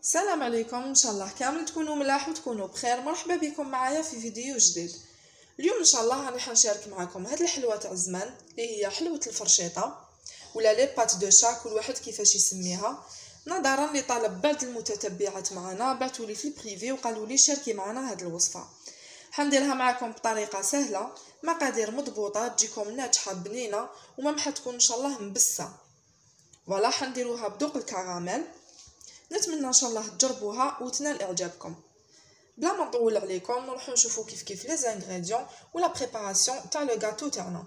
السلام عليكم، ان شاء الله كامل تكونوا ملاح وتكونوا بخير. مرحبا بكم معايا في فيديو جديد. اليوم ان شاء الله راني حنشارك معكم هاد الحلوه تاع الزمان اللي هي حلوه الفرشيطه ولا لي بات دو شا، كل واحد كيفاش يسميها. نظرا لطلب بعض المتتبعات معنا بعثوا لي في البريفي وقالوا لي شاركي معنا هاد الوصفه. حنديرها معكم بطريقه سهله، مقادير مضبوطه، تجيكم ناجحه بنينه وما حتكون ان شاء الله مبسه. فوالا حنديروها بذوق الكراميل. نتمنى ان شاء الله تجربوها وتنال اعجابكم. بلا ما نطول عليكم نروحو نشوفو كيف لي زانغريديون ولا بريباراسيون تاع لو غاتو تاعنا.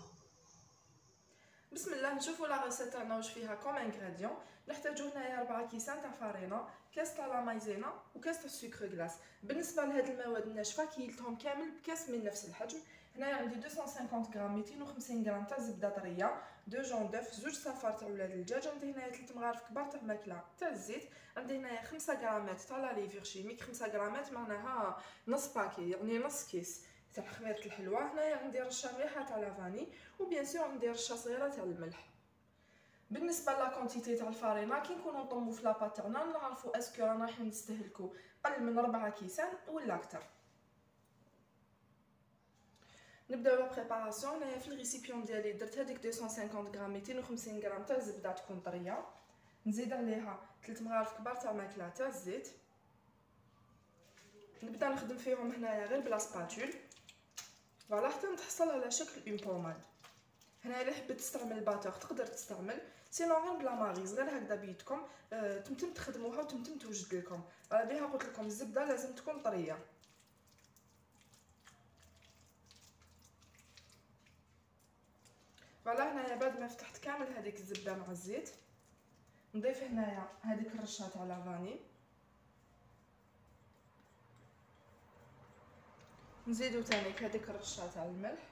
بسم الله، نشوفو لا ريسيت تاعنا واش فيها كوم انغريديون. نحتاجو هنايا 4 كيسان تاع فارينه، كاس تاع لا مايزينا وكاس تاع السكر غلاس. بالنسبه لهاد المواد الناشفه كيلتهم كامل بكاس من نفس الحجم. هنايا عندي 250 غرام 250 غرام تاع زبده طريه، دو جون دوف، زوج صفار تاع ولاد الدجاج، عندي هنايا 3 مغارف كبار تاع ماكله تاع الزيت، عندي هنايا 5 غرامات تاع لا ليفور شيميك. 5 غرامات معناها نص باكي، يعني نص كيس تاع خميره الحلوه. هنايا عندي رشه مليحه تاع لافاني، وبيان سور عندي رشه صغيره تاع الملح. بالنسبه لا كونتيتي تاع الفارينه كي نكونوا نطمو في لاباط تاعنا نعرفوا اسكو رانا رايحين نستهلكوا قل من 4 كيسان ولا اكثر. نبداو لا بريباراسيون. هنايا في الريسيبيون ديالي درت هذيك 250 غرام 250 غرام تاع الزبده تكون طريه، نزيد عليها 3 مغارف كبار تاع ماكله تاع الزيت. نبدا نخدم فيهم هنايا غير بلا سباتول، فوالا حتى نتحصل على شكل اون بوماد. هنا الا حبيت تستعمل الباتور تقدر تستعمل، سينو غير بلا ماريز، غير هكذا بيدكم تمتم تخدموها وتمتم توجد لكم. بها قلت لكم الزبده لازم تكون طريه. فوالا هنايا بعد ما فتحت كامل هذيك الزبده مع الزيت نضيف هنايا هذيك الرشه تاع لافاني، نزيدو تاني هذيك الرشه تاع الملح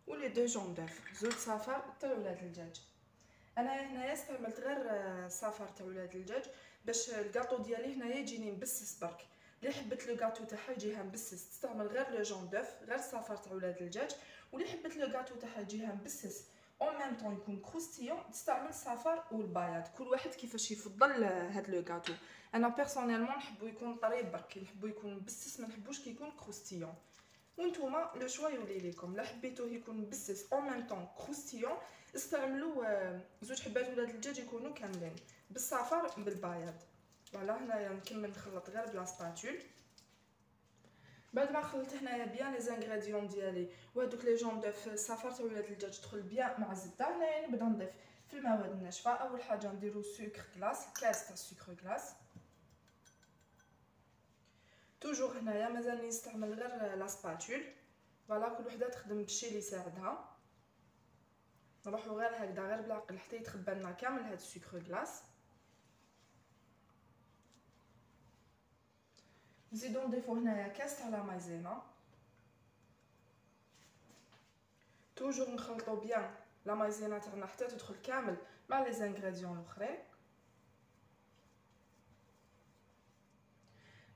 ولي دو جون دوف، زوج صفار تاع ولاد الدجاج. انا هنايا استعملت غير صفار تاع ولاد الدجاج باش الكاطو ديالي هنايا يجيني مبسس برك. اللي حبت لو كاطو تاعها يجيها مبسس تستعمل غير لو جون دوف، غير صفار تاع ولاد الدجاج. واللي حبت لو كاطو تاعها يجيها مبسس اون ميم طون يكون كروستيون تستعمل الصفار والبياض. كل واحد كيفاش يفضل هاد لو كاطو. انا بيرسونيلمون نحبو يكون طري برك، نحبو يكون مبسس، ما نحبوش كيكون كروستيون. وانتوما لو شوا يولي ليكم، لا حبيتوه يكون مبسس اون ميم طون كروستيون استعملوا زوج حبات ولاد الدجاج يكونوا كاملين بالصفار بالبياض. فوالا هنايا نكمل نخلط غير بلا سباتول. بعد ما خلطت هنايا بيان لي زانغريديون ديالي وهذوك لي جون دوف الصفار تاع ولاد الدجاج تدخل بيان مع الزبده، هنايا نبدا نضيف في المواد الناشفه. اول حاجه نديرو سكر غلاس، كاس تاع السكر غلاس. توجور هنايا مازال نستعمل غير لا سباتول، فوالا كل وحده تخدم بالشي اللي يساعدها. نروحو غير هكذا غير بالعقل حتى يتخبى لنا كامل هاد السكر غلاس. نزيدو نضيفو هنايا كاس تاع لا مايزينا. توجور نخلطو بيان لا مايزينا تاعنا حتى تدخل كامل مع لي زانغريديون الاخرين.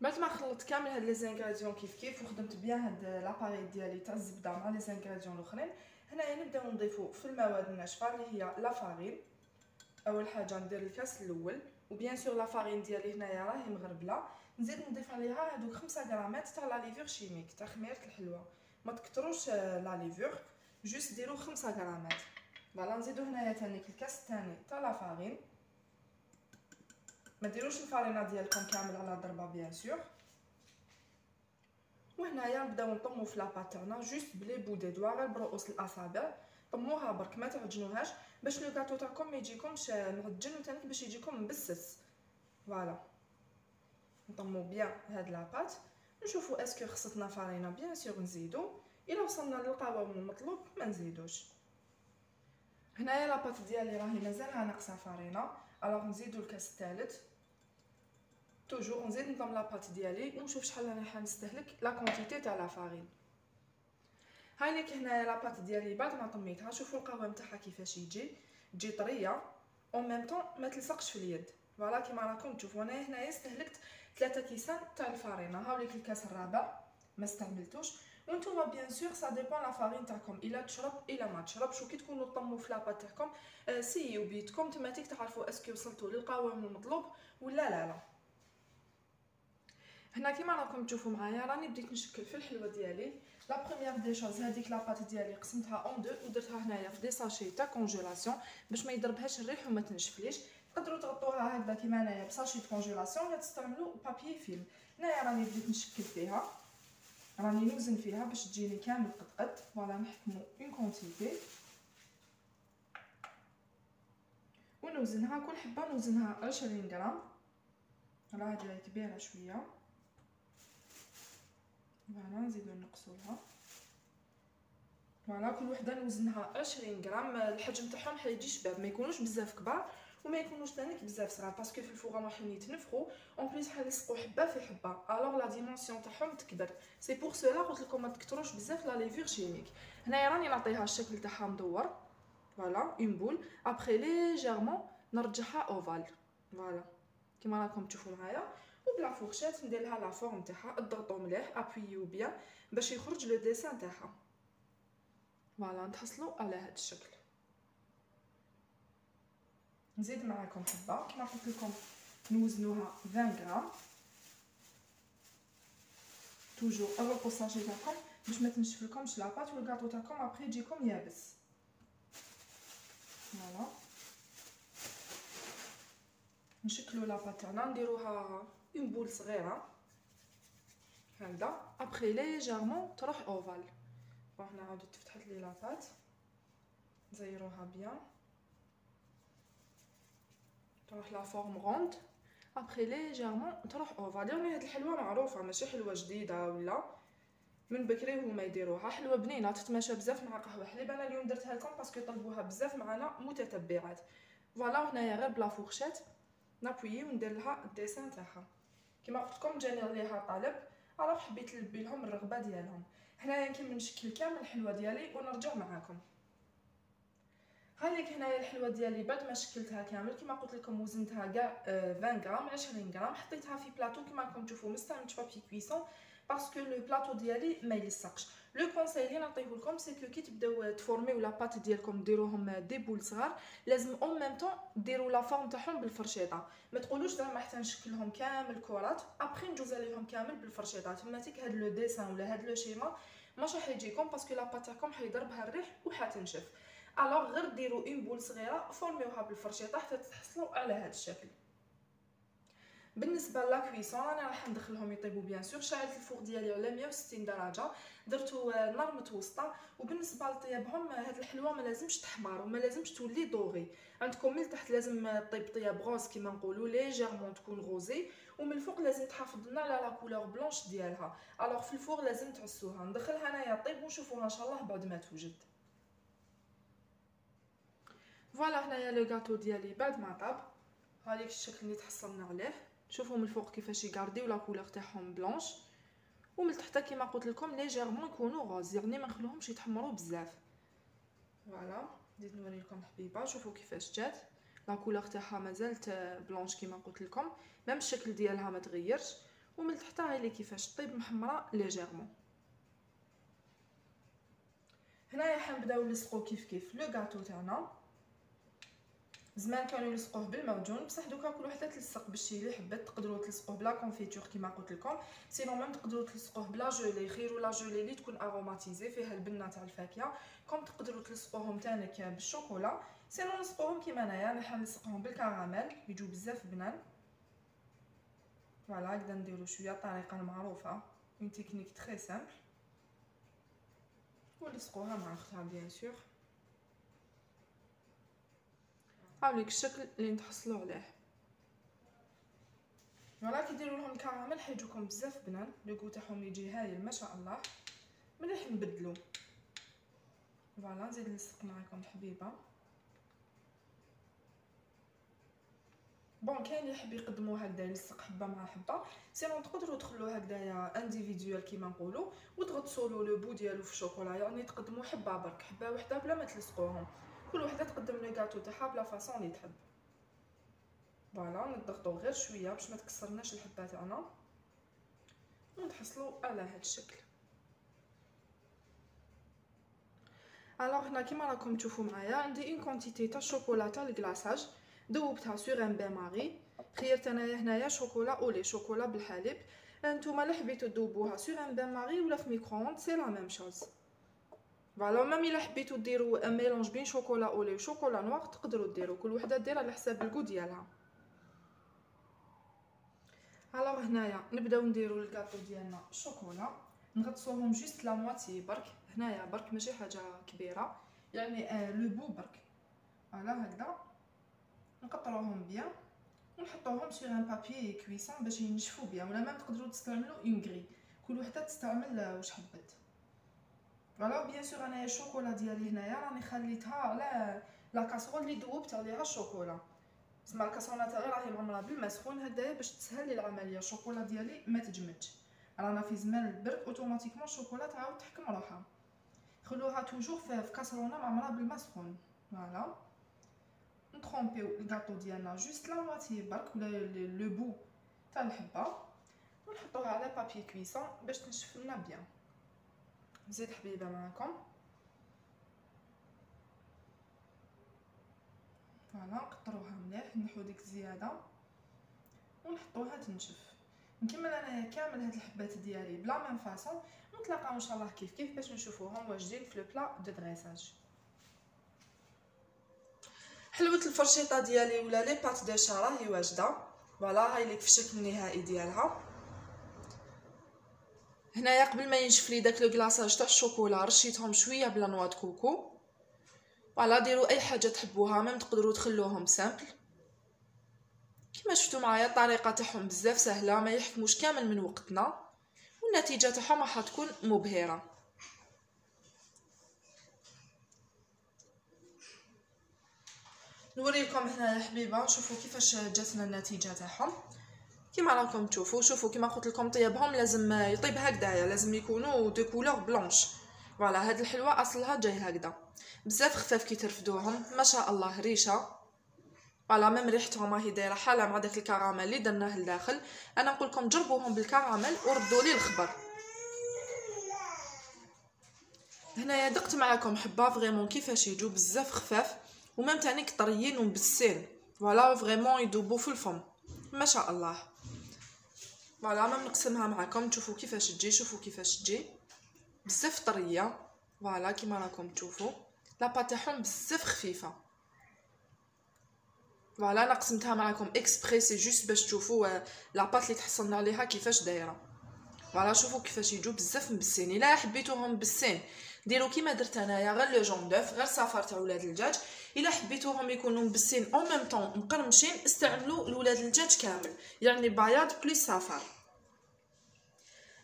بعد ما خلطت كامل هاد لي زانغريديون كيف وخدمت بيان هاد لاباري ديالي تاع الزبده مع لي زانغريديون الاخرين، هنايا نبداو نضيفو في المواد الناشفه اللي هي لا فارين. اول حاجه ندير الكاس الاول، وبيان سور لا فارين ديالي هنايا راهي مغربله. نزيد نضيف عليها هادوك 5 غرامات تاع لا ليفور شيميك تاع خميره الحلوه. ما تكتروش لا ليفور، جوست ديروا 5 غرامات. فوالا نزيدو هنايا تاني الكاس الثاني تاع لا فارين. ما ديروش الفارينه ديالكم كامل على ضربه بيان سور. وهنايا نبداو نطمو في لاباط تاعنا جوست بلي بو دي دوا، غير برؤوس الاصابع. طموها برك ما تعجنوهاش باش لو كاطو تاعكم ما يجيكمش معجن وتاني باش يجيكم مبسس. فوالا نطمو بيان هاد لاباط، نشوفو اسكو خصتنا فارينه بيان سور نزيدو، الا وصلنا للقوام المطلوب ما نزيدوش. هنايا لاباط ديالي راهي مازالها ناقصه فارينه، الوغ نزيدو الكاس الثالث. توجور نزيد نضم لاباط ديالي ونشوف شحال راني حنستهلك لا كونتيتي تاع لا فارين. هاي ليك هنايا لاباط ديالي بعد ما طميتها، شوفوا القوام تاعها كيفاش يجي، تجي طريه اون ميم طون ما تلصقش في اليد. فوالا كيما راكم تشوفوا انا هنايا استهلكت 3 كيسان تاع الفارينه. هاوليك الكاس الرابع ما استعملتوش، وانتوما بيان سور سا ديبون لا فارين تاعكم، الا تشرب الا ما تشربش. وكي تكونوا طموا في لاباط تاعكم سيو بيدكم تماتيك تعرفوا اسكو وصلتوا للقوام المطلوب ولا لا. هنا كيما راكم تشوفوا معايا راني بديت نشكل في الحلوه ديالي. لا بروميير دي شوز هذيك لاباط ديالي قسمتها اون دو ودرتها هنايا في دي ساشي تاع كونجيلاسيون باش ما يضربهاش الريح وما تنشفليش. تقدروا تغطوها هكذا كيما هنايا بساشي كونجيلاسيون ولا تستعملوا بابي فيلم. هنايا راني بديت نشكل فيها، راني نوزن فيها باش تجيني كامل قد فوالا. نحكموا اون كونتيتي ونوزنها، كل حبه نوزنها 20 غرام. راه هذه كبيره شويه، فوالا نزيدو نقصولها. فوالا كل وحده نوزنها 20 غرام. الحجم تاعهم حيجي شباب، ما يكونوش بزاف كبار وما يكونوش ثاني بزاف صغار باسكو في الفوغ راحين يتنفخوا اون بليس حنلصقوا حبه في حبه، الوغ لا ديمونسيون تاعهم تكبر. سي بور سولا قلت لكم ما تكثروش بزاف لا ليفور شيميك. هنايا راني نعطيها الشكل تاعها مدور، فوالا اون بول. ابري ليجيرمون نرجعها اوفال، فوالا كيما راكم تشوفوا معايا. وبلا فورشيت ندير لها لا فورم تاعها، اضغطوا مليح ابويو بيان باش يخرج لو ديسان تاعها. فوالا نتحصلوا على هذا الشكل. نزيد معاكم حبه كيما قلت لكم نوزنوها 20 غرام. توجور البوساجي تاعكم باش ما تنشفلكمش لاباط والكاطو تاعكم ابري يجيكم يابس. فوالا نشكلوا لاباط تاعنا نديروها اون بول صغيره هكذا. ابري ليجيرمون تروح اوفال. وهنا عاود تفتحت لي لاباط، نزيروها بيان تروح لا فورم روند. ابري ليجيرمون تروح اوفال. يعني هاد الحلوه معروفه ماشي حلوه جديده، ولا من بكري هما يديروها. حلوه بنينه تتماشى بزاف مع قهوه حليب. انا اليوم درتها لكم باسكو طلبوها بزاف معنا متتبعات. فوالا هنايا غير بلا فورشيت نابويي وندير لها الديسان تاعها. كيما قلت لكم جاني عليها طلب، الوغ حبيت نلبي لهم الرغبه ديالهم. هنايا كي نشكل كامل الحلوه ديالي ونرجع معاكم. هايليك هنايا الحلوه ديالي بعد ما شكلتها كامل كيما قلت لكم وزنتها كاع 20 غرام 20 غرام. حطيتها في بلاطو كيما راكم تشوفوا، ما استعملتش بابي كويسون باسكو لو بلاطو ديالي ما يلصقش. لو كونساي اللي نعطيه لكم سي كو كي تبداو تفورميو لاباط ديالكم ديروهم دي بول صغار، لازم اون ميم طون ديروا لا فورم تاعهم بالفرشيطه. ما تقولوش زعما حتى نشكلهم كامل كرات ابري ندوز عليهم كامل بالفرشيطه. تماتيك هاد لو ديسان ولا هاد لو شيما ماشي حيجيكم باسكو لاباط تاعكم حيضربها الريح وحتنشف. الوغ غير ديروا اون بول صغيره فورميوها بالفرشيطه حتى تحصلوا على هذا الشكل. بالنسبه لا كويسون انا راح ندخلهم يطيبوا بيان سور. شعلت الفوغ ديالي على 160 درجه، درتو نار متوسطه. وبالنسبه لطيابهم هاد الحلوه ما لازمش تحمر وما لازمش تولي دوغي. عندكم من التحت لازم طيب طياب غوز كيما نقولوا ليجيرمون تكون غوزي، ومن الفوق لازم تحافظ لنا على لا كولور بلونش ديالها. الوغ في الفوغ لازم تعسوها. ندخلها انايا طيب ونشوفوها ان شاء الله بعد ما توجد. فوالا هنايا لو غاتو ديالي بعد ما طاب هذيك الشكل اللي تحصلنا عليه. شوفوا من الفوق كيفاش يغارديو لا كولور تاعهم بلونش، ومن التحت كيما قلت لكم ليجيرمون يكونوا غوز، يعني ما نخلوهمش يتحمروا بزاف. فوالا نزيد نوري لكم حبيبه. شوفوا كيفاش جات لا كولور تاعها مازالت بلونش كيما قلت لكم، ميم الشكل ديالها ما تغيرش. ومن التحت هاي لي كيفاش طيب محمره ليجيرمون. هنايا حنبداو نلصقو كيف لو غاتو تاعنا. زمان كانوا يلصقوه بالمعجون بصح دوكا كل وحده تلصق بالشي اللي حبت. تقدروا تلصقوه بلا كونفيتور كيما قلت لكم، سينو ميم تقدروا تلصقوه بلا جولي. خيروا لا جولي اللي تكون اروماتيزي فيها البنه تاع الفاكهه. كوم تقدروا تلصقوهم تانيك بالشوكولا، سينو نلصقوهم كيما انايا. انا حنلصقهم بالكراميل يجو بزاف بنان. فوالا هكذا نديرو شويه الطريقه المعروفه، اون تكنيك تري سامبل. ونلصقوها مع اختها بيان سور. هاوليك الشكل اللي نتحصلوا عليه. فوالا كي ديروا لهم الكراميل حيجوكم بزاف بنان، لو غو تاعهم يجي هايل ما شاء الله. مليح نبدلو. فوالا نزيد نلصق معكم حبيبه. بون كاين اللي يحب يقدمو هكذا يلصق حبه مع حبه، سينو تقدروا تخلوه هكذايا انديفيدوال كيما نقولوا وتغطسوا لو بو ديالو في الشوكولا. يعني تقدموا حبه برك حبه وحده بلا ما تلصقوهم. كل وحده تقدم لو غاتو تاعها بلا فاصون اللي تحب. فوالا نضغطوا غير شويه باش ما تكسرناش الحبه تاعنا ونتحصلوا على هذا الشكل. الوغ هنا كيما راكم تشوفوا معايا عندي اون كونتيتي تاع الشوكولا تاع الكلاصاج ذوبتها سور ان بان ماري. خيرت انايا هنايا شوكولا اولي شوكولا بالحليب. نتوما لا حبيتو تذوبوها سور ان بان ماري ولا في ميكرووند سي لا ميم شوز. فوالا ميم الا حبيتو ديروا ان ميلونج بين شوكولا اولي وشوكولا نوار تقدروا ديروا، كل وحده دير على حساب الكو ديالها. الوغ هنايا نبداو نديروا الكاطو ديالنا الشوكولا، نغطسوهم جوست لا مواتي برك، هنايا برك ماشي حاجه كبيره يعني لو بو برك. فوالا هكذا نقطروهم بيان ونحطوهم سور ان بابي كويسون باش ينشفوا بيان، ولا ميم تقدروا تستعملوا اون غري، كل وحده تستعمل واش حبت. فوالا بيان سور انايا الشوكولا ديالي هنايا راني خليتها على لا كاسرول اللي ذوبت عليها الشوكولا، تسمى الكاسرونه تاعي راهي معمره بالماء سخون هكذايا باش تسهل لي العمليه، الشوكولا ديالي ما تجمدش. رانا في زمان البرد اوتوماتيكمون الشوكولا تعاود تحكم روحها. خلوها توجور في كاسرونه معمره بالماء سخون. فوالا نطرومبيو الكاطو ديالنا جوست لا مواتي برك ولا لو بو تاع الحبه، ونحطوها على بابي كويسون باش تنشف لنا بيان. نزيد حبيبه معكم. فوالا نقطروها مليح نحو ديك الزياده ونحطوها تنشف. نكمل انايا كامل هاد الحبات ديالي بلا ميم فاصون، نتلاقاو ان شاء الله كيف باش نشوفوهم واجدين في لو بلا دو دريساج. حلوه الفرشيطه ديالي ولا لي بات دو شا راهي واجده. فوالا هاي ليك في الشكل النهائي ديالها. هنايا قبل ما ينشف لي داك لو كلاصاج تاع الشوكولا رشيتهم شويه بلا نوا د كوكو. فوالا ديروا اي حاجه تحبوها، ميم تقدروا تخلوهم سامبل كما شفتوا معايا. الطريقه تاعهم بزاف سهله، ما يحكموش كامل من وقتنا، والنتيجه تاعهم راح تكون مبهره. نوريكم هنا يا حبيبه، شوفوا كيفاش جاتنا النتيجه تاعهم. كيما راكم تشوفوا، شوفوا كيما قلت لكم طيابهم لازم يطيب هكذايا، لازم يكونوا دو كولور بلونش. فوالا هاد الحلوه اصلها جاي هكذا، بزاف خفاف كي ترفدوهم ما شاء الله ريشه. فوالا ميم ريحتهم راهي دايره حاله مع داك الكراميل اللي درناه لداخل. انا نقول لكم جربوهم بالكراميل وردوا لي الخبر. هنايا دقت معكم حبه فريمون كيفاش يجوا بزاف خفاف وميم تاني طريين ومبسين. فوالا فريمون يذوبوا في الفم ما شاء الله. فوالا ميم نقسمها معكم تشوفوا كيفاش تجي، شوفوا كيفاش تجي بزاف طريه. فوالا كيما راكم تشوفوا لابا تاعهم بزاف خفيفه. فوالا انا قسمتها معكم اكسبري سي جوست باش تشوفوا لاباط اللي تحصلنا عليها كيفاش دايره. فوالا شوفوا كيفاش يجوا بزاف مبسين. الا حبيتوهم مبسين ديروا كيما درت انايا غير لو جون دوف، غير صفار تاع ولاد الدجاج. الا حبيتوهم يكونوا مبسين او ميم طون مقرمشين استعملوا لولاد الدجاج كامل، يعني بياض بليس صفار.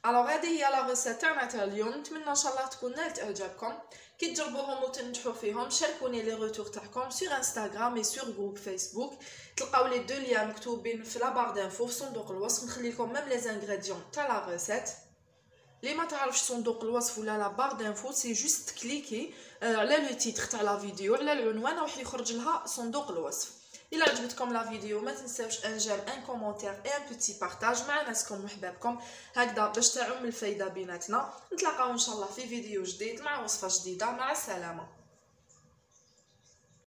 الوغ هذه هي لا ريسيت تاعنا تاع اليوم، نتمنى ان شاء الله تكون نالت اعجابكم. كي تجربوهم وتنجحوا فيهم شاركوني لي روتور تاعكم سور انستغرام اي سور جروب فيسبوك. تلقاو لي دو ليان مكتوبين في لا بار دانفو في صندوق الوصف. نخلي لكم ميم لي زانغريديون تاع لا ريسيت. اللي ما تعرفش صندوق الوصف ولا لا بار دانفو سي جوست كليكي على لو تيتر تاع لا فيديو على العنوان راح يخرج لها صندوق الوصف. الا عجبتكم لا فيديو ما تنساوش ان جيم ان كومونتير اي ان بوتي بارطاج مع ناسكم وحبابكم هكذا باش تعم الفايده بيناتنا. نتلاقاو ان شاء الله في فيديو جديد مع وصفه جديده. مع السلامه.